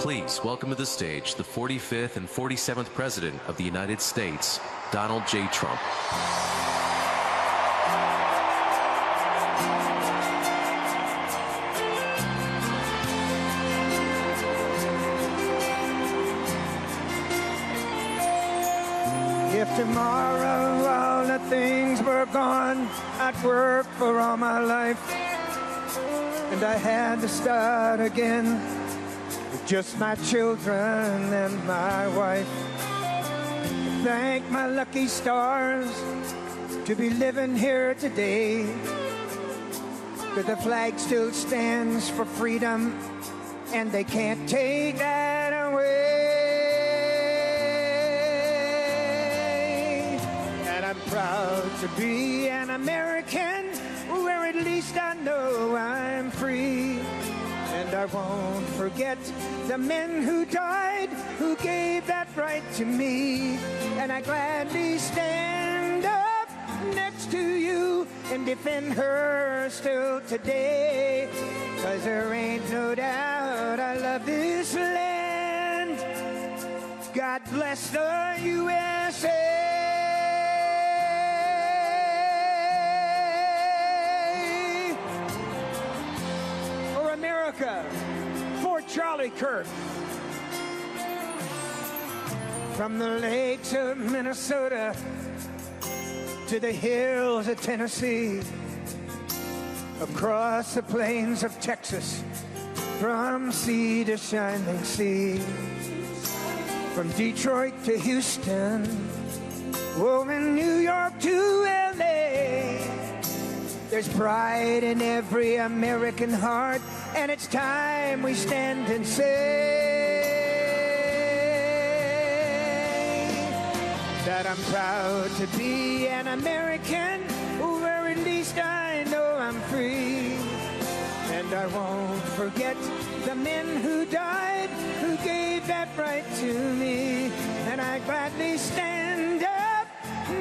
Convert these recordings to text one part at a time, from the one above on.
Please welcome to the stage the 45th and 47th President of the United States, Donald J. Trump. If tomorrow all the things were gone, I'd work for all my life, and I had to start again with just my children and my wife. Thank my lucky stars to be living here today, that the flag still stands for freedom, and they can't take that away. And I'm proud to be an American, where at least I know I'm free. And I won't forget the men who died, who gave that right to me. And I gladly stand up next to you and defend her still today. 'Cause there ain't no doubt I love this land. God bless the USA. For America, for Charlie Kirk. From the lakes of Minnesota to the hills of Tennessee, across the plains of Texas, from sea to shining sea, from Detroit to Houston, oh, in New York to LA. There's pride in every American heart, and it's time we stand and say that I'm proud to be an American, where at least I know I'm free. And I won't forget the men who died, who gave that right to me. And I gladly stand up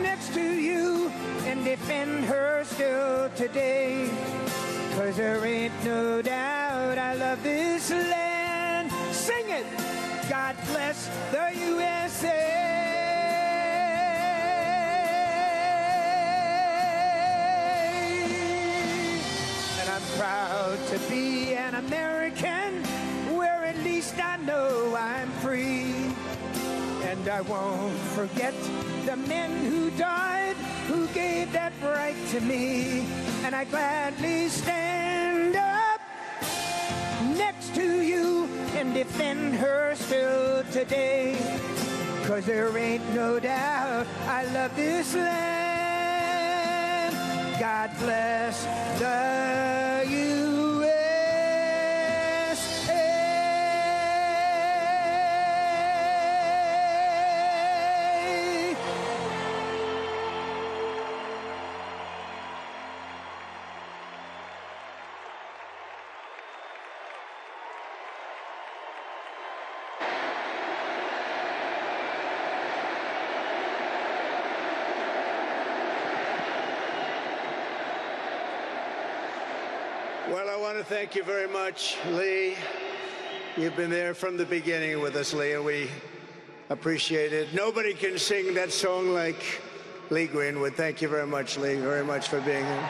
next to you and defend her still today. 'Cause there ain't no doubt I love this land. Sing it! God bless the USA. Proud to be an American, where at least I know I'm free. And I won't forget the men who died, who gave that right to me. And I gladly stand up next to you and defend her still today. 'Cause there ain't no doubt I love this land. God bless the USA. Well, I want to thank you very much, Lee. You've been there from the beginning with us, Lee, and we appreciate it. Nobody can sing that song like Lee Greenwood. Thank you very much, Lee, very much for being here.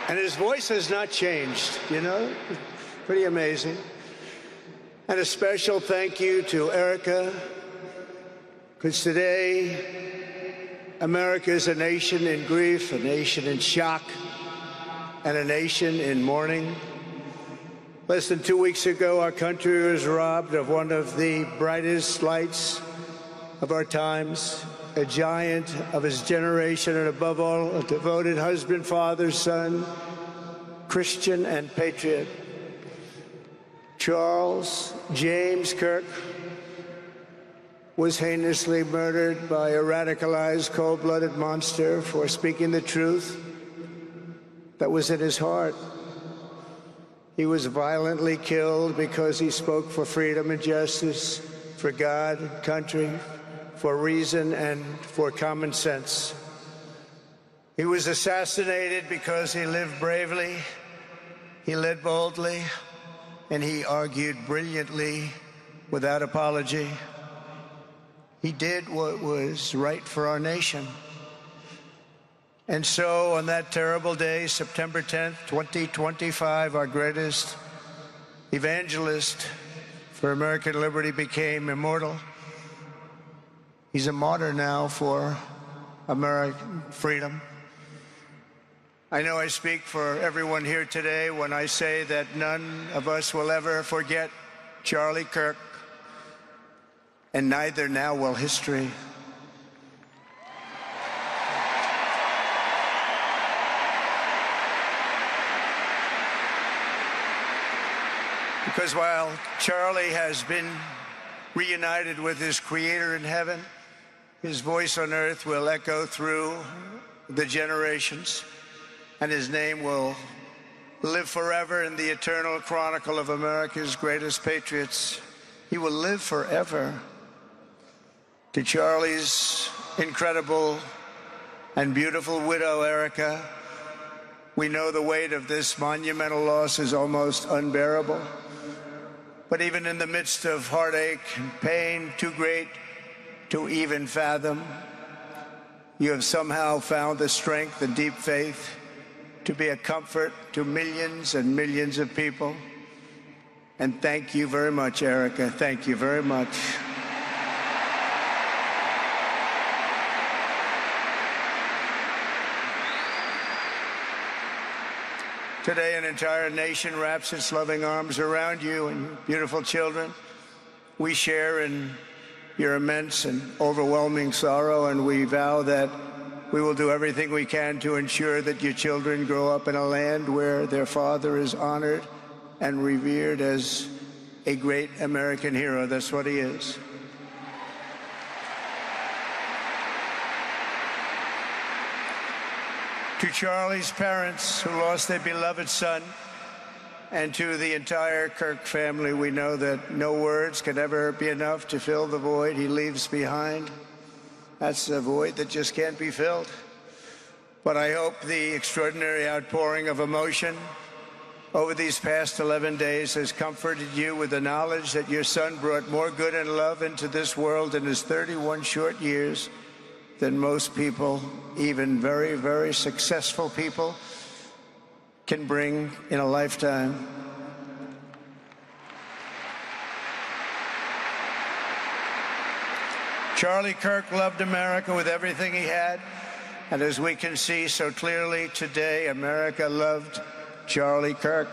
And his voice has not changed, you know? Pretty amazing. And a special thank you to Erica, because today, America is a nation in grief, a nation in shock, and a nation in mourning. Less than 2 weeks ago, our country was robbed of one of the brightest lights of our times, a giant of his generation, and above all, a devoted husband, father, son, Christian, and patriot. Charles James Kirk was heinously murdered by a radicalized, cold-blooded monster for speaking the truth that was in his heart. He was violently killed because he spoke for freedom and justice, for God and country, for reason and for common sense. He was assassinated because he lived bravely He led boldly, and he argued brilliantly without apology. He did what was right for our nation. And so on that terrible day, September 10th, 2025, our greatest evangelist for American liberty became immortal. He's a martyr now for American freedom. I know I speak for everyone here today when I say that none of us will ever forget Charlie Kirk, and neither now will history. Because while Charlie has been reunited with his Creator in heaven, his voice on earth will echo through the generations, and his name will live forever in the eternal chronicle of America's greatest patriots. He will live forever. To Charlie's incredible and beautiful widow, Erica, we know the weight of this monumental loss is almost unbearable. But even in the midst of heartache and pain too great to even fathom, you have somehow found the strength and deep faith to be a comfort to millions and millions of people. And thank you very much, Erica. Thank you very much. Today, an entire nation wraps its loving arms around you and your beautiful children. We share in your immense and overwhelming sorrow, and we vow that we will do everything we can to ensure that your children grow up in a land where their father is honored and revered as a great American hero. That's what he is. To Charlie's parents who lost their beloved son, and to the entire Kirk family, we know that no words can ever be enough to fill the void he leaves behind. That's a void that just can't be filled. But I hope the extraordinary outpouring of emotion over these past 11 days has comforted you with the knowledge that your son brought more good and love into this world in his 31 short years than most people, even very, very successful people, can bring in a lifetime. Charlie Kirk loved America with everything he had, and as we can see so clearly today, America loved Charlie Kirk.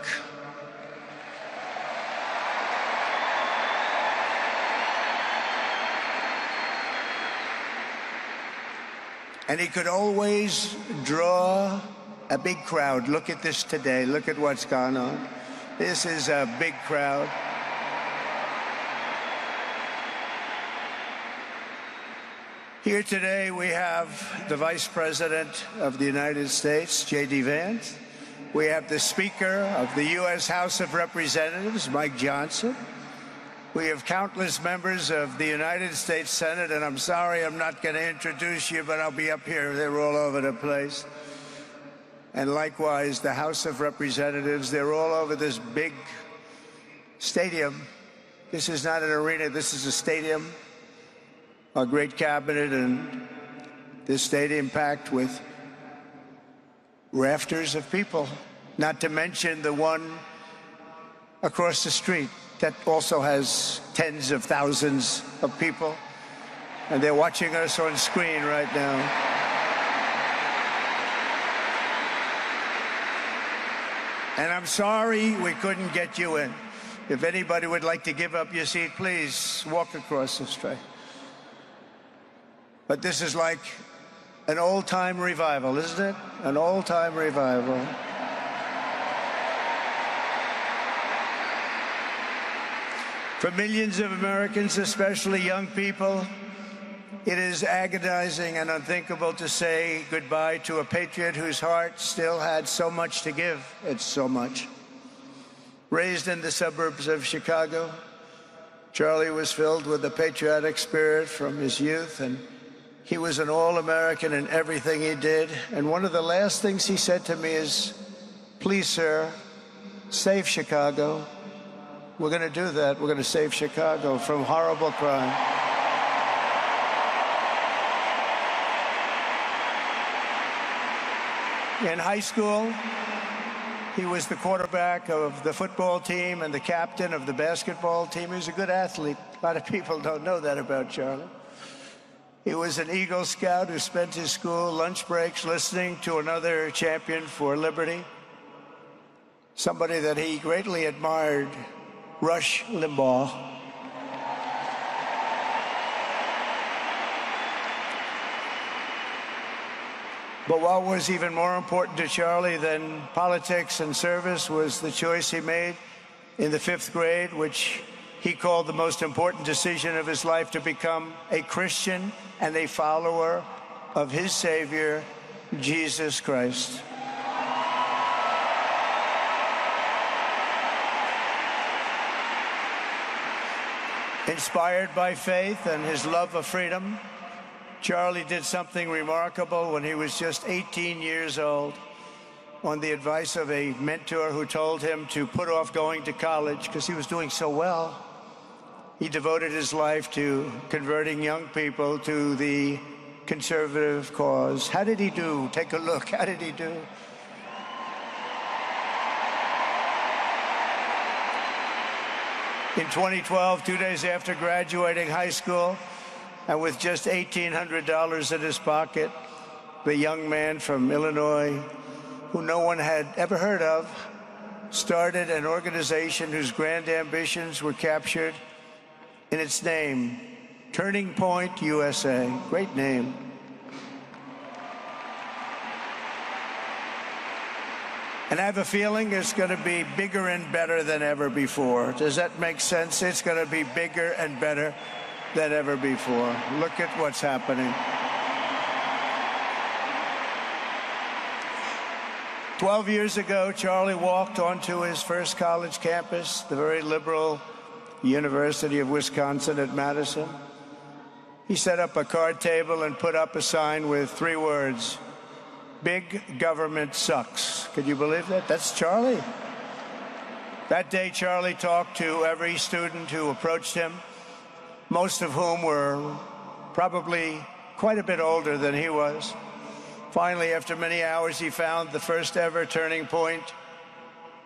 And he could always draw a big crowd. Look at this today. Look at what's gone on. This is a big crowd. Here today we have the Vice President of the United States, J.D. Vance. We have the Speaker of the U.S. House of Representatives, Mike Johnson. We have countless members of the United States Senate, and I'm sorry I'm not going to introduce you, but I'll be up here. They're all over the place. And likewise, the House of Representatives, they're all over this big stadium. This is not an arena, this is a stadium. Our great cabinet and this stadium packed with rafters of people, not to mention the one across the street that also has tens of thousands of people, and they're watching us on screen right now. And I'm sorry we couldn't get you in. If anybody would like to give up your seat, please walk across the street. But this is like an old-time revival, isn't it? An old-time revival. For millions of Americans, especially young people, it is agonizing and unthinkable to say goodbye to a patriot whose heart still had so much to give. It's so much. Raised in the suburbs of Chicago, Charlie was filled with a patriotic spirit from his youth, and he was an all-American in everything he did. And one of the last things he said to me is, "Please, sir, save Chicago. We're going to do that. We're going to save Chicago from horrible crime. In high school, he was the quarterback of the football team and the captain of the basketball team. He was a good athlete. A lot of people don't know that about Charlie. He was an Eagle Scout who spent his school lunch breaks listening to another champion for liberty, somebody that he greatly admired, Rush Limbaugh. But what was even more important to Charlie than politics and service was the choice he made in the 5th grade, which he called the most important decision of his life, to become a Christian and a follower of his Savior, Jesus Christ. Inspired by faith and his love of freedom, Charlie did something remarkable when he was just 18 years old. On the advice of a mentor who told him to put off going to college because he was doing so well, he devoted his life to converting young people to the conservative cause. How did he do? Take a look. How did he do? In 2012, 2 days after graduating high school, and with just $1,800 in his pocket, the young man from Illinois, who no one had ever heard of, started an organization whose grand ambitions were captured in its name, Turning Point USA. Great name. And I have a feeling it's going to be bigger and better than ever before. Does that make sense? It's going to be bigger and better than ever before. Look at what's happening. 12 years ago, Charlie walked onto his first college campus, the very liberal University of Wisconsin at Madison. He set up a card table and put up a sign with 3 words: "Big government sucks." Could you believe that? That's Charlie. That day, Charlie talked to every student who approached him, most of whom were probably quite a bit older than he was. Finally, after many hours, he found the first ever Turning Point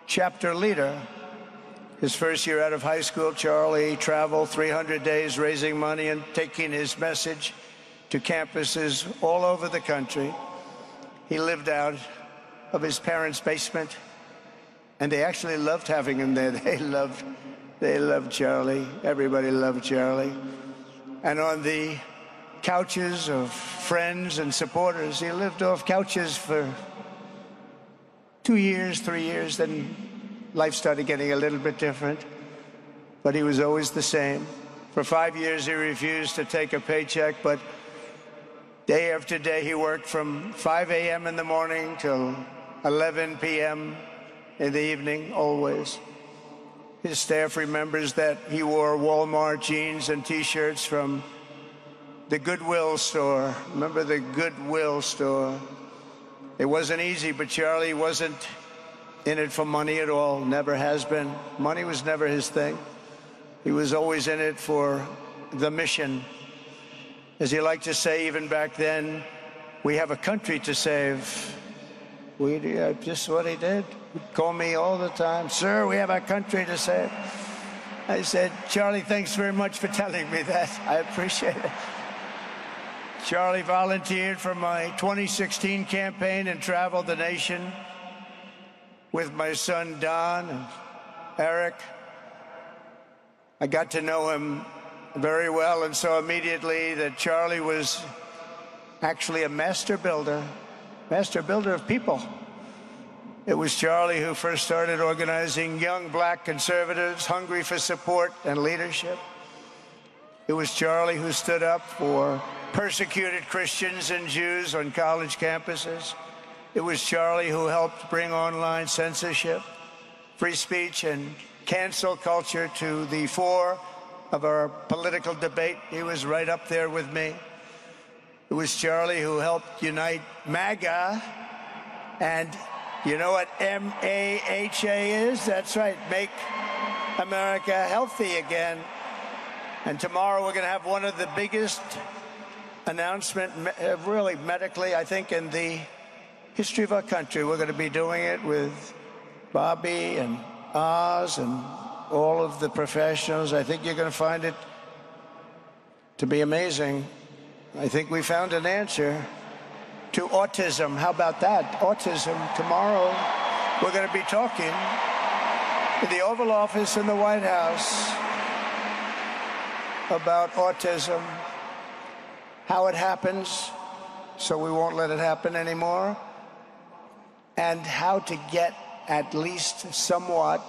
chapter leader. His first year out of high school, Charlie traveled 300 days raising money and taking his message to campuses all over the country. He lived out of his parents' basement, and they actually loved having him there. They loved Charlie. Everybody loved Charlie. And on the couches of friends and supporters, he lived off couches for 2 years, 3 years. Then life started getting a little bit different, but he was always the same. For 5 years, he refused to take a paycheck, but day after day, he worked from 5 a.m. in the morning till 11 p.m. in the evening, always. His staff remembers that he wore Walmart jeans and T-shirts from the Goodwill store. Remember the Goodwill store? It wasn't easy, but Charlie wasn't in it for money at all, never has been. Money was never his thing. He was always in it for the mission. As he liked to say even back then, we have a country to save. Just what he did. He'd call me all the time, "Sir, we have a country to save." I said, "Charlie, thanks very much for telling me that. I appreciate it." Charlie volunteered for my 2016 campaign and traveled the nation with my son, Don, and Eric. I got to know him very well and saw immediately that Charlie was actually a master builder of people. It was Charlie who first started organizing young black conservatives hungry for support and leadership. It was Charlie who stood up for persecuted Christians and Jews on college campuses. It was Charlie who helped bring online censorship, free speech, and cancel culture to the fore of our political debate. He was right up there with me. It was Charlie who helped unite MAGA and You know what MAHA is? That's right, Make America Healthy Again. And tomorrow we're going to have one of the biggest announcements, really medically, I think, in the history of our country. We're going to be doing it with Bobby and Oz and all of the professionals. I think you're going to find it to be amazing. I think we found an answer to autism. How about that? Autism. Tomorrow, we're going to be talking in the Oval Office in the White House about autism, how it happens, so we won't let it happen anymore, and how to get at least somewhat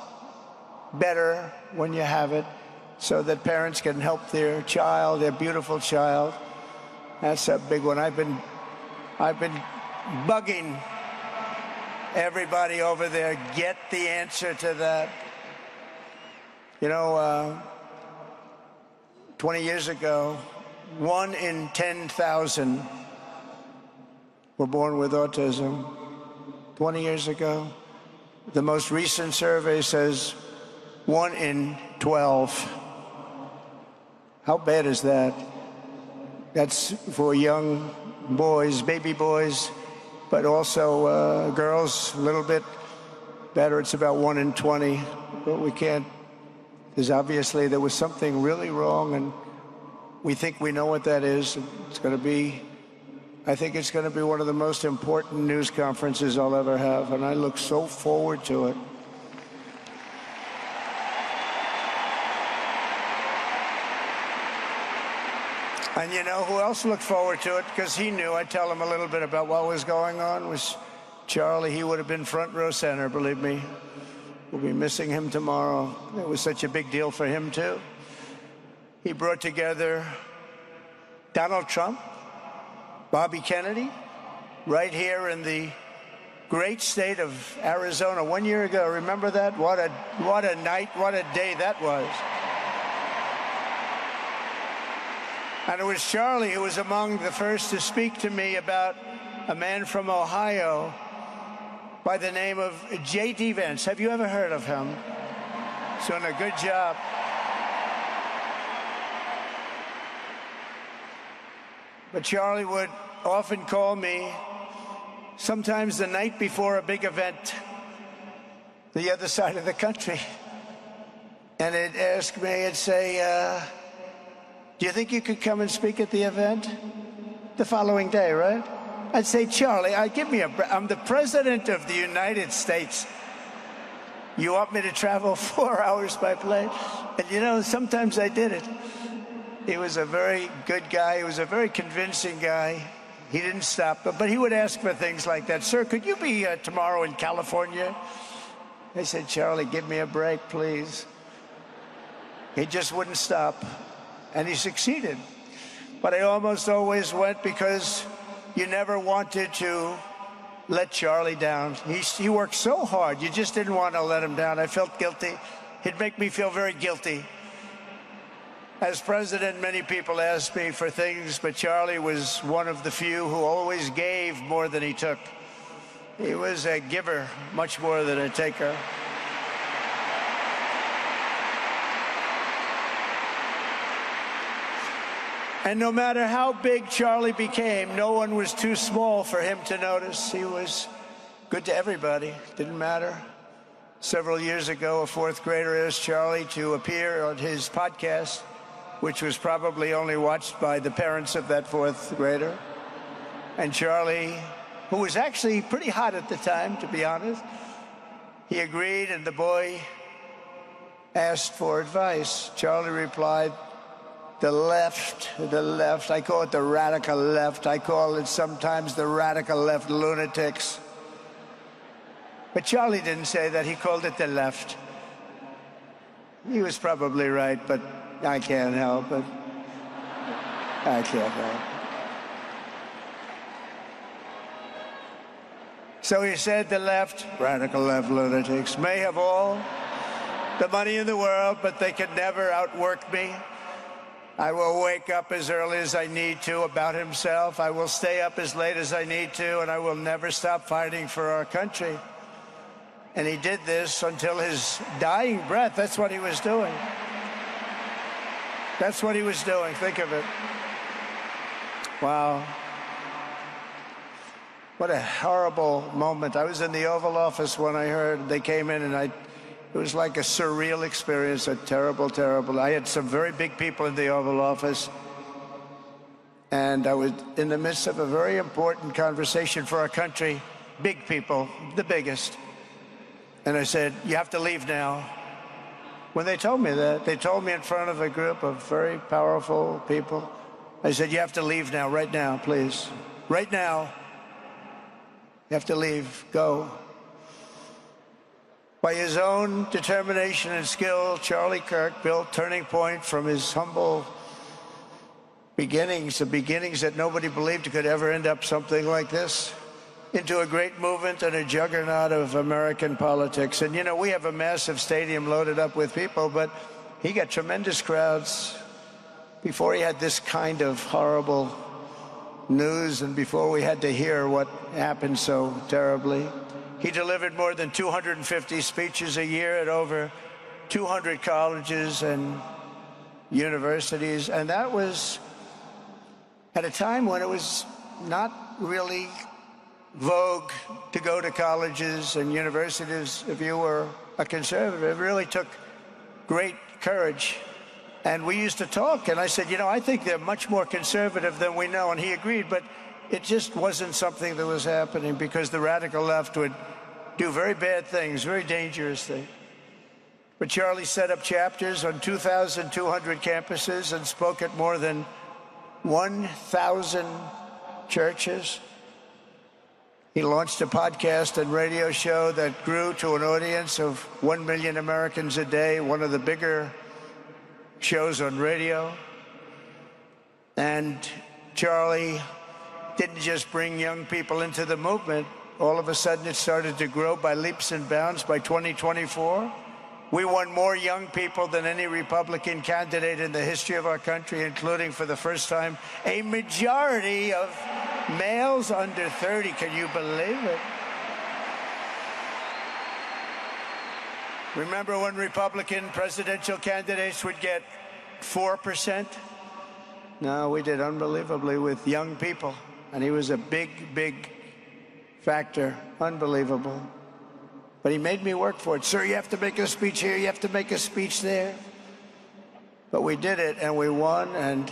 better when you have it, so that parents can help their child, their beautiful child. That's a big one. I've been bugging everybody over there, get the answer to that. You know, 20 years ago, 1 in 10,000 were born with autism. 20 years ago. The most recent survey says 1 in 12. How bad is that? That's for young boys, baby boys, but also girls, a little bit better. It's about 1 in 20, but we can't. Because obviously there was something really wrong, and we think we know what that is. It's going to be, I think it's going to be one of the most important news conferences I'll ever have, and I look so forward to it. And you know who else looked forward to it? Because he knew. I'd tell him a little bit about what was going on. Was Charlie. He would have been front row center, believe me. We'll be missing him tomorrow. It was such a big deal for him, too. He brought together Donald Trump, Bobby Kennedy, right here in the great state of Arizona 1 year ago. Remember that? What a night, what a day that was. And it was Charlie who was among the first to speak to me about a man from Ohio by the name of J.D. Vance. Have you ever heard of him? He's doing a good job. But Charlie would often call me, sometimes the night before a big event, the other side of the country. And he'd ask me, he'd say, do you think you could come and speak at the event? The following day, right? I'd say, Charlie, I'm the president of the United States. You want me to travel 4 hours by plane? And you know, sometimes I did it. He was a very good guy. He was a very convincing guy. He didn't stop, but he would ask for things like that. Sir, could you be tomorrow in California? I said, Charlie, give me a break, please. He just wouldn't stop, and he succeeded. But I almost always went because you never wanted to let Charlie down. He worked so hard. You just didn't want to let him down. I felt guilty. He'd make me feel very guilty. As president, many people asked me for things, but Charlie was one of the few who always gave more than he took. He was a giver, much more than a taker. And no matter how big Charlie became, no one was too small for him to notice. He was good to everybody. Didn't matter. Several years ago, a fourth grader asked Charlie to appear on his podcast, which was probably only watched by the parents of that fourth grader. And Charlie, who was actually pretty hot at the time, to be honest, he agreed, and the boy asked for advice. Charlie replied, the left, I call it the radical left. I call it sometimes the radical left lunatics. But Charlie didn't say that. He called it the left. He was probably right, but I can't help it. I can't help it. So he said the left, radical left lunatics, may have all the money in the world, but they could never outwork me. I will wake up as early as I need to, about himself. I will stay up as late as I need to, and I will never stop fighting for our country. And he did this until his dying breath. That's what he was doing. That's what he was doing. Think of it. Wow. What a horrible moment. I was in the Oval Office when I heard they came in, and it was like a surreal experience, a terrible, terrible. I had some very big people in the Oval Office, and I was in the midst of a very important conversation for our country, big people, the biggest. And I said, you have to leave now. When they told me that, they told me in front of a group of very powerful people, I said, you have to leave now, right now, please. Right now. You have to leave. Go. By his own determination and skill, Charlie Kirk built Turning Point from his humble beginnings, the beginnings that nobody believed could ever end up something like this, into a great movement and a juggernaut of American politics. And, you know, we have a massive stadium loaded up with people, but he got tremendous crowds before he had this kind of horrible news and before we had to hear what happened so terribly. He delivered more than 250 speeches a year at over 200 colleges and universities, and that was at a time when it was not really vogue to go to colleges and universities if you were a conservative. It really took great courage. And we used to talk, and I said, you know, I think they're much more conservative than we know, and he agreed, but it just wasn't something that was happening because the radical left would do very bad things, very dangerous things. But Charlie set up chapters on 2,200 campuses and spoke at more than 1,000 churches. He launched a podcast and radio show that grew to an audience of 1 million Americans a day, one of the bigger shows on radio. And Charlie didn't just bring young people into the movement. All of a sudden, it started to grow by leaps and bounds. By 2024, we won more young people than any Republican candidate in the history of our country, including, for the first time, a majority of males under 30. Can you believe it? Remember when Republican presidential candidates would get 4%? No, we did unbelievably with young people. And he was a big, big factor. Unbelievable. But he made me work for it. Sir, you have to make a speech here. You have to make a speech there. But we did it, and we won, and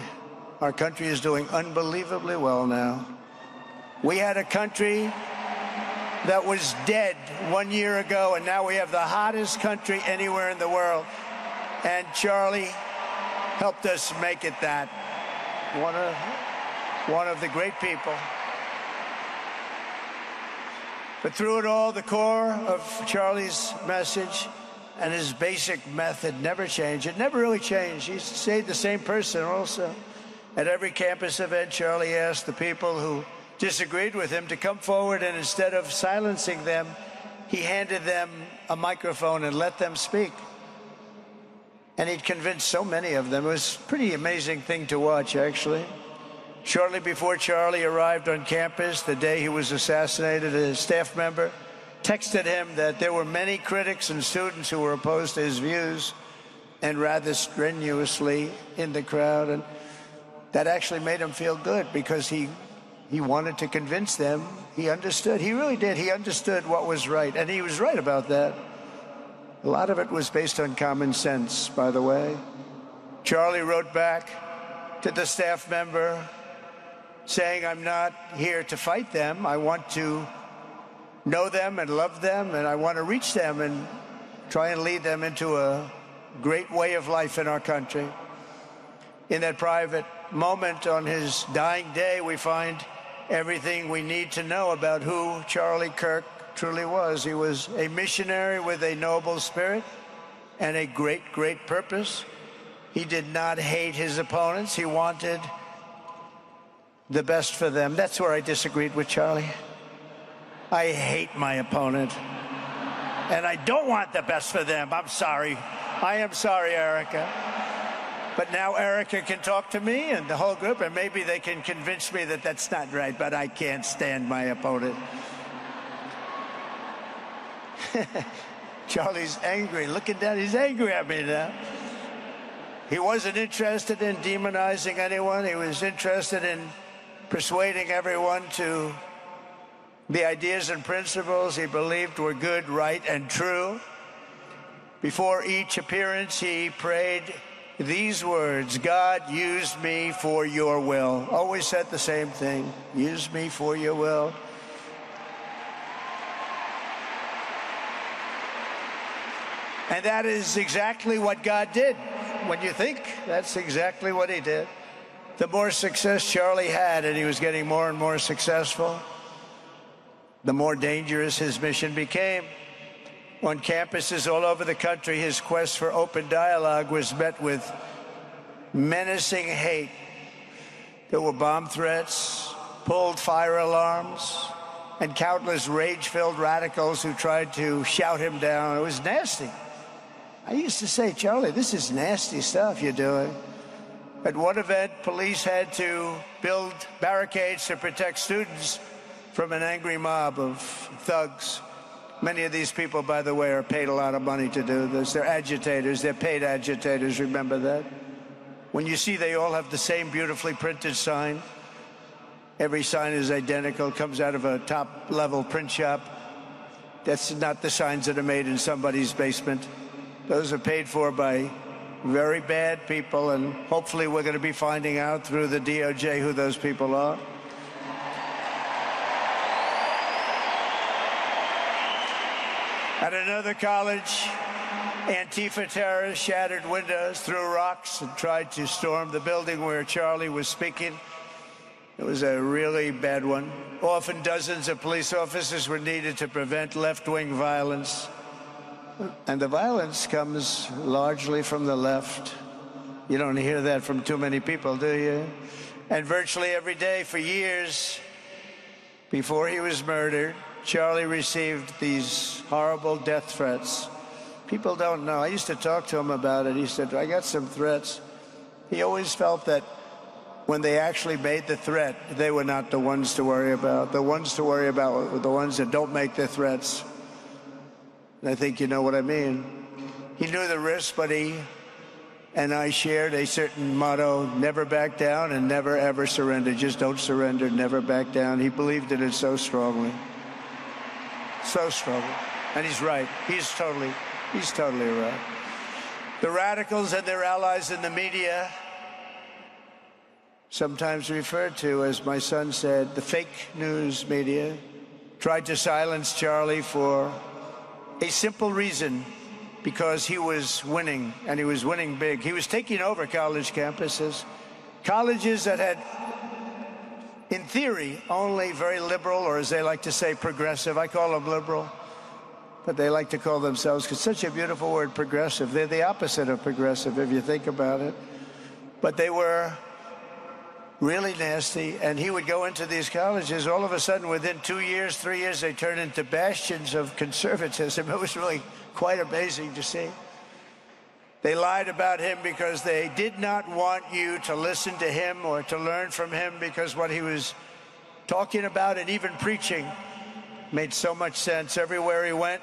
our country is doing unbelievably well now. We had a country that was dead 1 year ago, and now we have the hottest country anywhere in the world. And Charlie helped us make it that. One of the great people. But through it all, the core of Charlie's message and his basic method never changed. It never really changed. He stayed the same person also. At every campus event, Charlie asked the people who disagreed with him to come forward, and instead of silencing them, he handed them a microphone and let them speak. And he'd convinced so many of them. It was a pretty amazing thing to watch, actually. Shortly before Charlie arrived on campus, the day he was assassinated, a staff member texted him that there were many critics and students who were opposed to his views, and rather strenuously in the crowd. And that actually made him feel good because he wanted to convince them. He understood. He really did. He understood what was right. And he was right about that. A lot of it was based on common sense, by the way. Charlie wrote back to the staff member saying, I'm not here to fight them. I want to know them and love them, and I want to reach them and try and lead them into a great way of life in our country. In that private moment on his dying day, we find everything we need to know about who Charlie Kirk truly was. He was a missionary with a noble spirit and a great, great purpose. He did not hate his opponents. He wanted the best for them. That's where I disagreed with Charlie. I hate my opponent, and I don't want the best for them. I'm sorry. I am sorry, Erica. But now Erica can talk to me and the whole group, and maybe they can convince me that that's not right, but I can't stand my opponent. Charlie's angry. Looking down, he's angry at me now. He wasn't interested in demonizing anyone. He was interested in persuading everyone to the ideas and principles he believed were good, right, and true. Before each appearance, he prayed these words: God, use me for your will. Always said the same thing: use me for your will. And that is exactly what God did. When you think, that's exactly what he did. The more success Charlie had, and he was getting more and more successful, the more dangerous his mission became. On campuses all over the country, his quest for open dialogue was met with menacing hate. There were bomb threats, pulled fire alarms, and countless rage-filled radicals who tried to shout him down. It was nasty. I used to say, Charlie, this is nasty stuff you're doing. At one event, police had to build barricades to protect students from an angry mob of thugs. Many of these people, by the way, are paid a lot of money to do this. They're agitators. They're paid agitators. Remember that? When you see they all have the same beautifully printed sign, every sign is identical, comes out of a top-level print shop. That's not the signs that are made in somebody's basement. Those are paid for by very bad people, and hopefully we're going to be finding out through the DOJ who those people are. At another college, Antifa terrorists shattered windows, threw rocks, and tried to storm the building where Charlie was speaking. It was a really bad one. Often dozens of police officers were needed to prevent left-wing violence. And the violence comes largely from the left. You don't hear that from too many people, do you? And virtually every day for years before he was murdered, Charlie received these horrible death threats. People don't know. I used to talk to him about it. He said, I got some threats. He always felt that when they actually made the threat, they were not the ones to worry about. The ones to worry about were the ones that don't make the threats. And I think you know what I mean. He knew the risk, but he and I shared a certain motto: never back down and never ever surrender. Just don't surrender, never back down. He believed in it so strongly. So strongly. And he's right. He's totally right. The radicals and their allies in the media, sometimes referred to, as my son said, the fake news media, tried to silence Charlie for a simple reason: because he was winning, and he was winning big. He was taking over college campuses, colleges that had, in theory, only very liberal, or as they like to say, progressive. I call them liberal, but they like to call themselves, because such a beautiful word, progressive. They're the opposite of progressive, if you think about it. But they were really nasty, and he would go into these colleges. All of a sudden, within 2 years, 3 years, they turned into bastions of conservatism. It was really quite amazing to see. They lied about him because they did not want you to listen to him or to learn from him, because what he was talking about and even preaching made so much sense. Everywhere he went,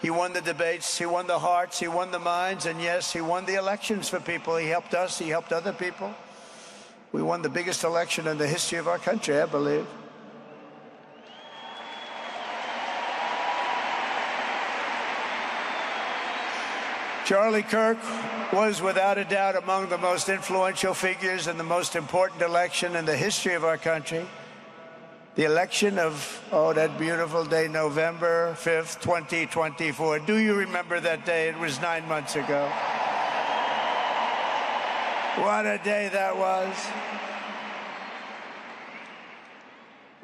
he won the debates, he won the hearts, he won the minds, and yes, he won the elections for people. He helped us, he helped other people. We won the biggest election in the history of our country, I believe. Charlie Kirk was without a doubt among the most influential figures in the most important election in the history of our country. The election of, that beautiful day, November 5th, 2024. Do you remember that day? It was 9 months ago. What a day that was.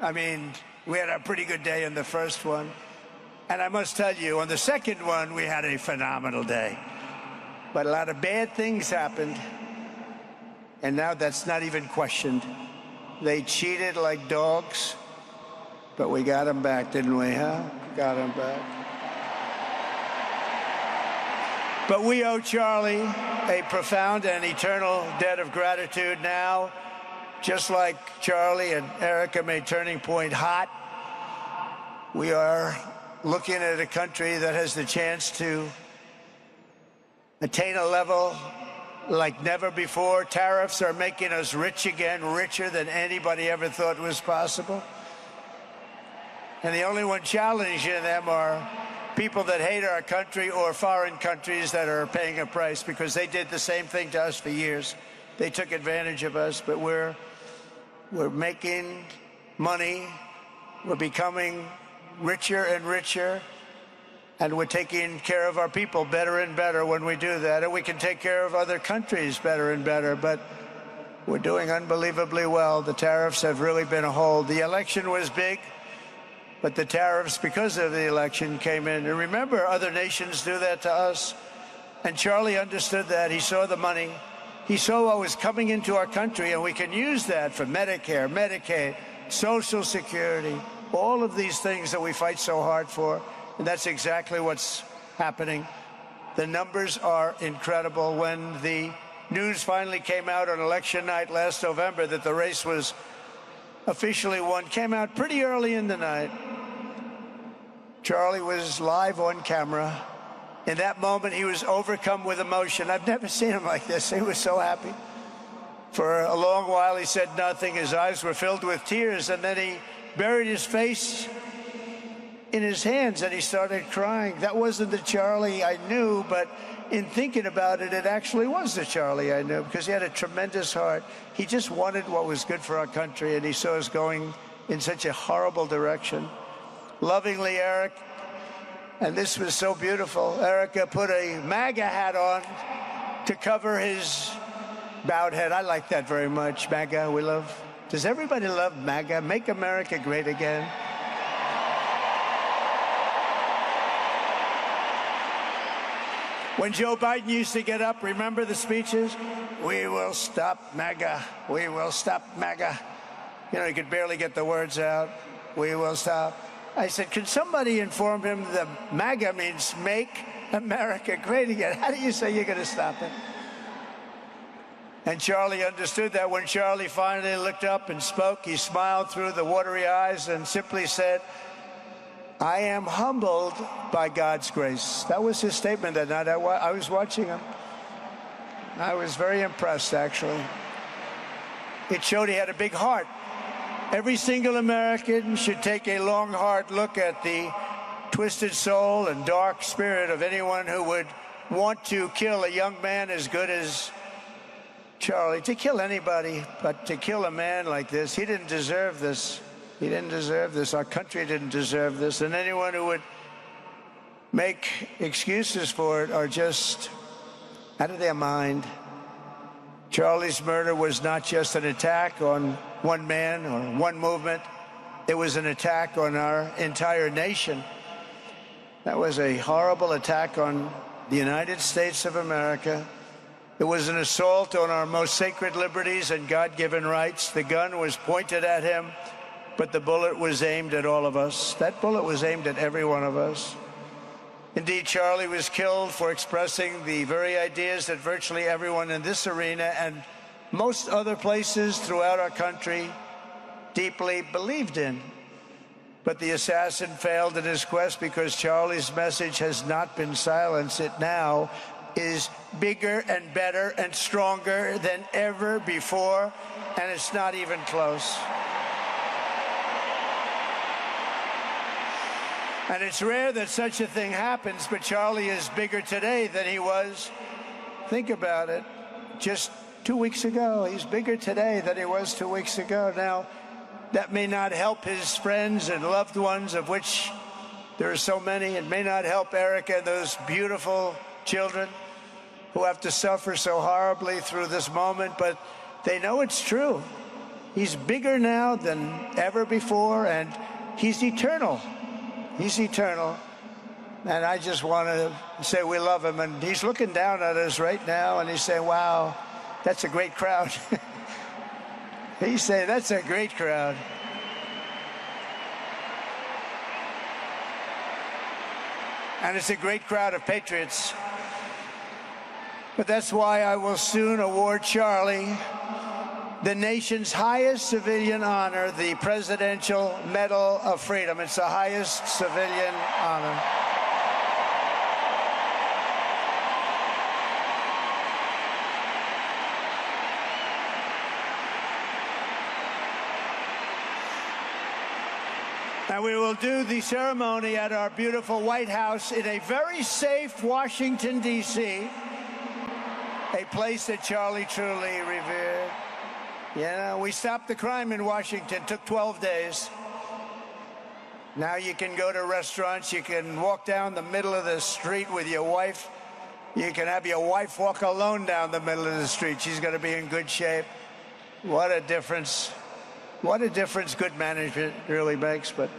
I mean, we had a pretty good day in the first one. And I must tell you, on the second one, we had a phenomenal day. But a lot of bad things happened. And now that's not even questioned. They cheated like dogs. But we got them back, didn't we, huh? Got them back. But we owe Charlie a profound and eternal debt of gratitude now. Just like Charlie and Erica made Turning Point hot, we are looking at a country that has the chance to attain a level like never before. Tariffs are making us rich again, richer than anybody ever thought was possible. And the only one challenging them are people that hate our country or foreign countries that are paying a price, because they did the same thing to us for years. They took advantage of us, but we're making money. We're becoming richer and richer, and we're taking care of our people better and better when we do that. And we can take care of other countries better and better, but we're doing unbelievably well. The tariffs have really been a hold. The election was big, but the tariffs, because of the election, came in. And remember, other nations do that to us. And Charlie understood that. He saw the money. He saw what was coming into our country, and we can use that for Medicare, Medicaid, Social Security, all of these things that we fight so hard for. And that's exactly what's happening. The numbers are incredible. When the news finally came out on election night last November that the race was officially won, came out pretty early in the night. Charlie was live on camera. In that moment, he was overcome with emotion. I've never seen him like this. He was so happy. For a long while, he said nothing. His eyes were filled with tears, and then he buried his face in his hands and he started crying. That wasn't the Charlie I knew, but in thinking about it, it actually was the Charlie I knew, because he had a tremendous heart. He just wanted what was good for our country, and he saw us going in such a horrible direction. Lovingly, Eric, and this was so beautiful, Erica put a MAGA hat on to cover his bowed head. I like that very much. MAGA, we love. Does everybody love MAGA? Make America Great Again. When Joe Biden used to get up, remember the speeches? We will stop MAGA. We will stop MAGA. You know, he could barely get the words out. We will stop. I said, can somebody inform him that MAGA means Make America Great Again? How do you say you're going to stop it? And Charlie understood that. When Charlie finally looked up and spoke, he smiled through the watery eyes and simply said, I am humbled by God's grace. That was his statement that night. I was watching him. I was very impressed, actually. It showed he had a big heart. Every single American should take a long, hard look at the twisted soul and dark spirit of anyone who would want to kill a young man as good as Charlie. To kill anybody, but to kill a man like this, he didn't deserve this. He didn't deserve this. Our country didn't deserve this. And anyone who would make excuses for it are just out of their mind. Charlie's murder was not just an attack on one man or one movement. It was an attack on our entire nation. That was a horrible attack on the United States of America. It was an assault on our most sacred liberties and God-given rights. The gun was pointed at him, but the bullet was aimed at all of us. That bullet was aimed at every one of us. Indeed, Charlie was killed for expressing the very ideas that virtually everyone in this arena and most other places throughout our country deeply believed in. But the assassin failed in his quest because Charlie's message has not been silenced. It now is bigger and better and stronger than ever before, and it's not even close. And it's rare that such a thing happens, but Charlie is bigger today than he was. Think about it. Just 2 weeks ago, he's bigger today than he was 2 weeks ago. Now, that may not help his friends and loved ones, of which there are so many. It may not help Erica and those beautiful children who have to suffer so horribly through this moment, but they know it's true. He's bigger now than ever before, and he's eternal. He's eternal. And I just want to say we love him. And he's looking down at us right now, and he's saying, wow, that's a great crowd. He's saying, that's a great crowd. And it's a great crowd of patriots. But that's why I will soon award Charlie the nation's highest civilian honor, the Presidential Medal of Freedom. It's the highest civilian honor. And we will do the ceremony at our beautiful White House in a very safe Washington, D.C., a place that Charlie truly revered. You know, we stopped the crime in Washington. Took 12 days. Now you can go to restaurants. You can walk down the middle of the street with your wife. You can have your wife walk alone down the middle of the street. She's going to be in good shape. What a difference. What a difference good management really makes. But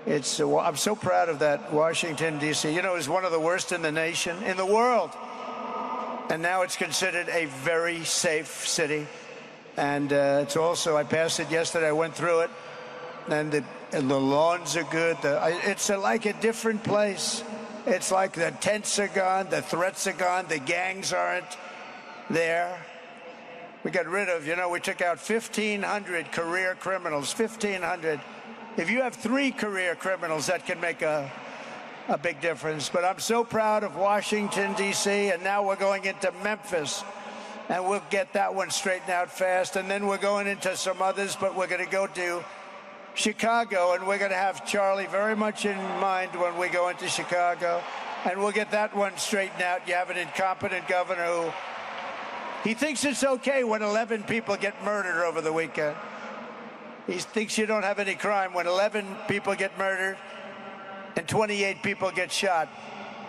it's I'm so proud of that Washington, D.C. You know, it's one of the worst in the nation, in the world. And now it's considered a very safe city. And it's also, I passed it yesterday, I went through it, and the lawns are good. It's like a different place. It's like the tents are gone, the threats are gone, the gangs aren't there. We got rid of, you know, we took out 1,500 career criminals, 1,500. If you have 3 career criminals, that can make a big difference. But I'm so proud of Washington, D.C., and now we're going into Memphis. And we'll get that one straightened out fast. And then we're going into some others, but we're going to go to Chicago, and we're going to have Charlie very much in mind when we go into Chicago. And we'll get that one straightened out. You have an incompetent governor who, he thinks it's okay when 11 people get murdered over the weekend. He thinks you don't have any crime when 11 people get murdered and 28 people get shot.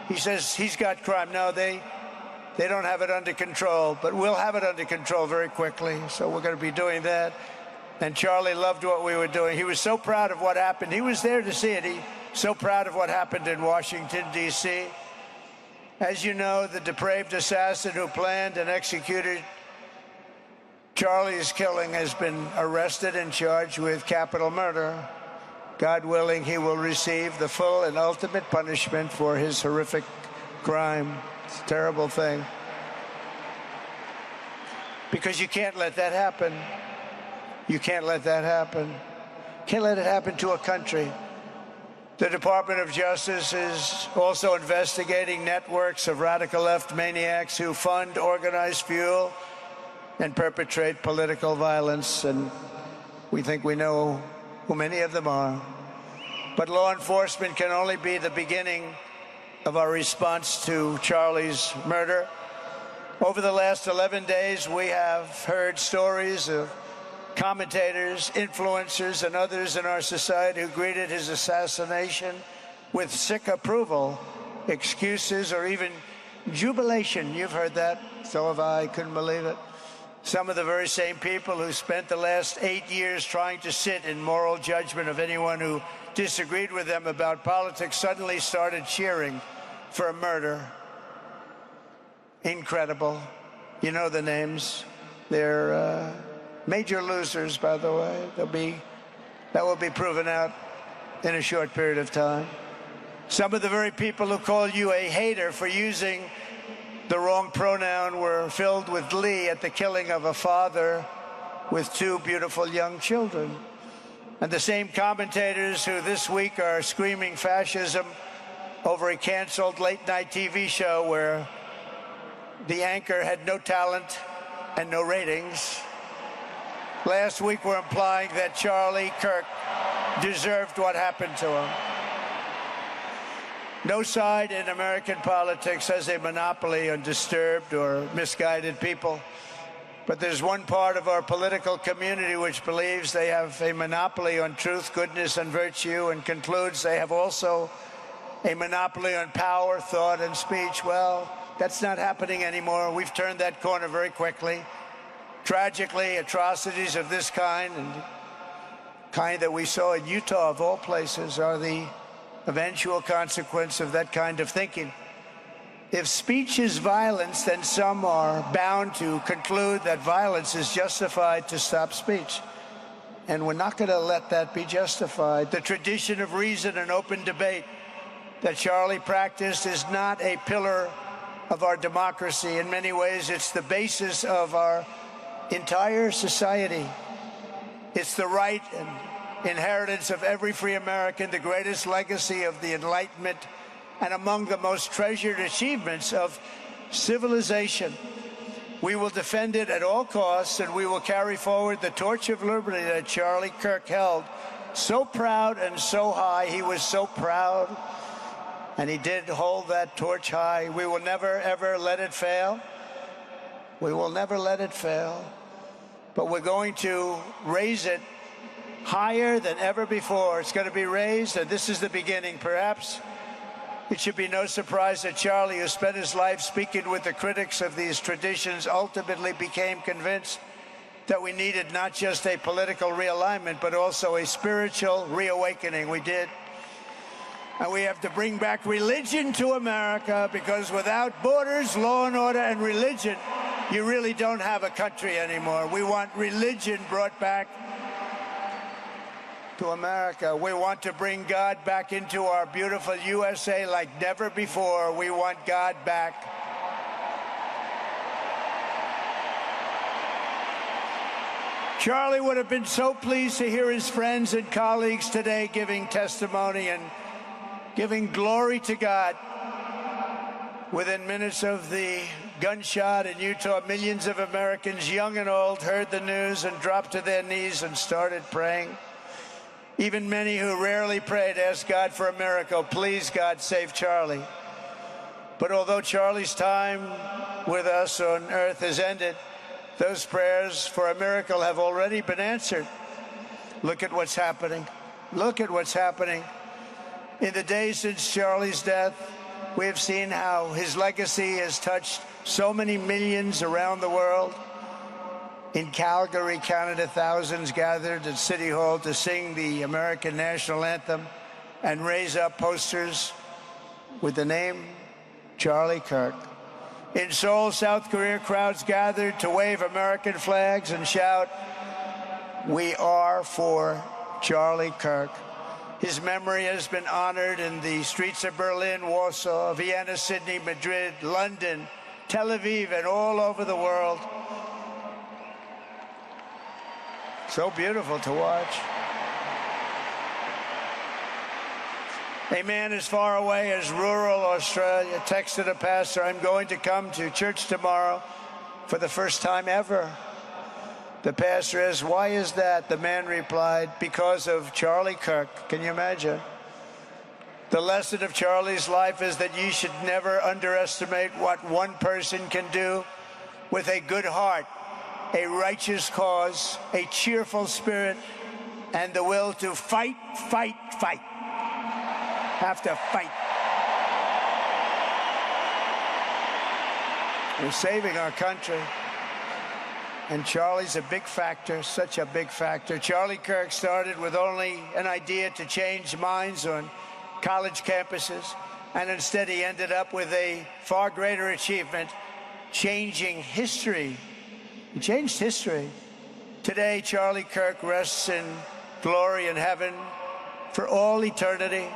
He says he's got crime. No, they don't have it under control, but we'll have it under control very quickly. So we're going to be doing that. And Charlie loved what we were doing. He was so proud of what happened. He was there to see it. He's so proud of what happened in Washington, D.C. As you know, the depraved assassin who planned and executed Charlie's killing has been arrested and charged with capital murder. God willing, he will receive the full and ultimate punishment for his horrific crime. It's a terrible thing. Because you can't let that happen. You can't let that happen. Can't let it happen to a country. The Department of Justice is also investigating networks of radical left maniacs who fund, organize, fuel, and perpetrate political violence. And we think we know who many of them are. But law enforcement can only be the beginning of our response to Charlie's murder. Over the last 11 days, we have heard stories of commentators, influencers, and others in our society who greeted his assassination with sick approval, excuses, or even jubilation. You've heard that. So have I. Couldn't believe it. Some of the very same people who spent the last 8 years trying to sit in moral judgment of anyone who disagreed with them about politics suddenly started cheering for a murder. Incredible. You know the names. They're major losers, by the way. That will be proven out in a short period of time. Some of the very people who call you a hater for using the wrong pronoun were filled with glee at the killing of a father with 2 beautiful young children. And the same commentators who this week are screaming fascism over a canceled late-night TV show where the anchor had no talent and no ratings, last week were implying that Charlie Kirk deserved what happened to him. No side in American politics has a monopoly on disturbed or misguided people. But there's one part of our political community which believes they have a monopoly on truth, goodness, and virtue, and concludes they have also a monopoly on power, thought, and speech. Well, that's not happening anymore. We've turned that corner very quickly. Tragically, atrocities of this kind, and kind that we saw in Utah, of all places, are the eventual consequence of that kind of thinking. If speech is violence, then some are bound to conclude that violence is justified to stop speech. And we're not going to let that be justified. The tradition of reason and open debate that Charlie practiced is not a pillar of our democracy. In many ways, it's the basis of our entire society. It's the right and inheritance of every free American, the greatest legacy of the Enlightenment, and among the most treasured achievements of civilization. We will defend it at all costs, and we will carry forward the torch of liberty that Charlie Kirk held so proud and so high. He was so proud, and he did hold that torch high. We will never, ever let it fail. We will never let it fail. But we're going to raise it higher than ever before. It's going to be raised, and this is the beginning. Perhaps it should be no surprise that Charlie, who spent his life speaking with the critics of these traditions, ultimately became convinced that we needed not just a political realignment, but also a spiritual reawakening. We did. And we have to bring back religion to America, because without borders, law and order, and religion, you really don't have a country anymore. We want religion brought back to America. We want to bring God back into our beautiful USA like never before. We want God back. Charlie would have been so pleased to hear his friends and colleagues today giving testimony and giving glory to God. Within minutes of the gunshot in Utah, millions of Americans, young and old, heard the news and dropped to their knees and started praying. Even many who rarely prayed asked God for a miracle. Please, God, save Charlie. But although Charlie's time with us on earth has ended, those prayers for a miracle have already been answered. Look at what's happening. Look at what's happening. In the days since Charlie's death, we have seen how his legacy has touched so many millions around the world. In Calgary, Canada, thousands gathered at City Hall to sing the American national anthem and raise up posters with the name Charlie Kirk. In Seoul, South Korea, crowds gathered to wave American flags and shout, "We are for Charlie Kirk." His memory has been honored in the streets of Berlin, Warsaw, Vienna, Sydney, Madrid, London, Tel Aviv, and all over the world. So beautiful to watch. A man as far away as rural Australia texted a pastor, "I'm going to come to church tomorrow for the first time ever." The pastor asked, "Why is that?" The man replied, "Because of Charlie Kirk." Can you imagine? The lesson of Charlie's life is that you should never underestimate what one person can do with a good heart, a righteous cause, a cheerful spirit, and the will to fight, fight, fight. Have to fight. We're saving our country. And Charlie's a big factor, such a big factor. Charlie Kirk started with only an idea to change minds on college campuses, and instead he ended up with a far greater achievement, changing history. He changed history. Today, Charlie Kirk rests in glory in heaven for all eternity.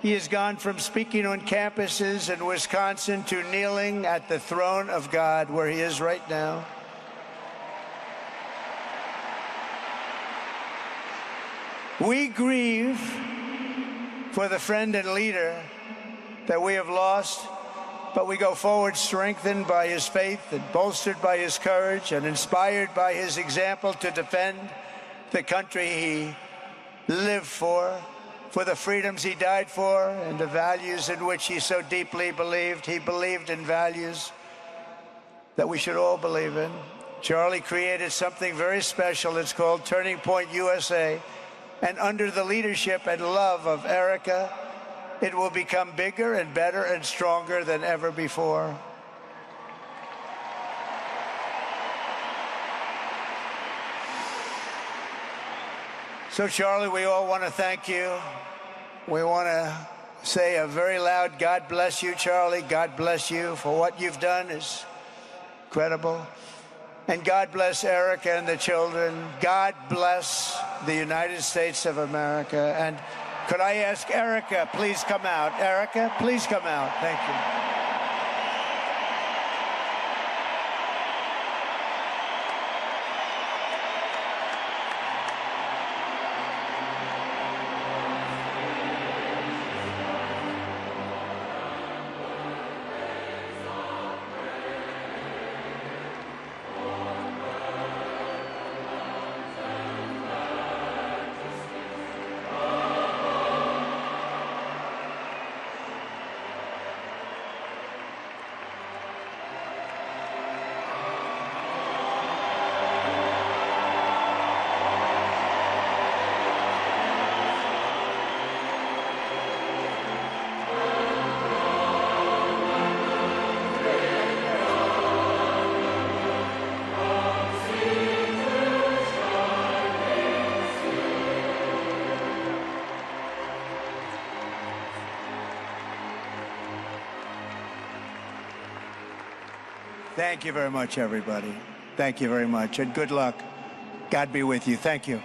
He has gone from speaking on campuses in Wisconsin to kneeling at the throne of God, where he is right now. We grieve for the friend and leader that we have lost, but we go forward strengthened by his faith and bolstered by his courage and inspired by his example to defend the country he lived for the freedoms he died for, and the values in which he so deeply believed. He believed in values that we should all believe in. Charlie created something very special. It's called Turning Point USA. And under the leadership and love of Erica, it will become bigger and better and stronger than ever before. So, Charlie, we all want to thank you. We want to say a very loud God bless you, Charlie. God bless you for what you've done is incredible. And God bless Erica and the children. God bless the United States of America. And could I ask Erica, please come out. Erica, please come out. Thank you. Thank you very much, everybody. Thank you very much, and good luck. God be with you. Thank you.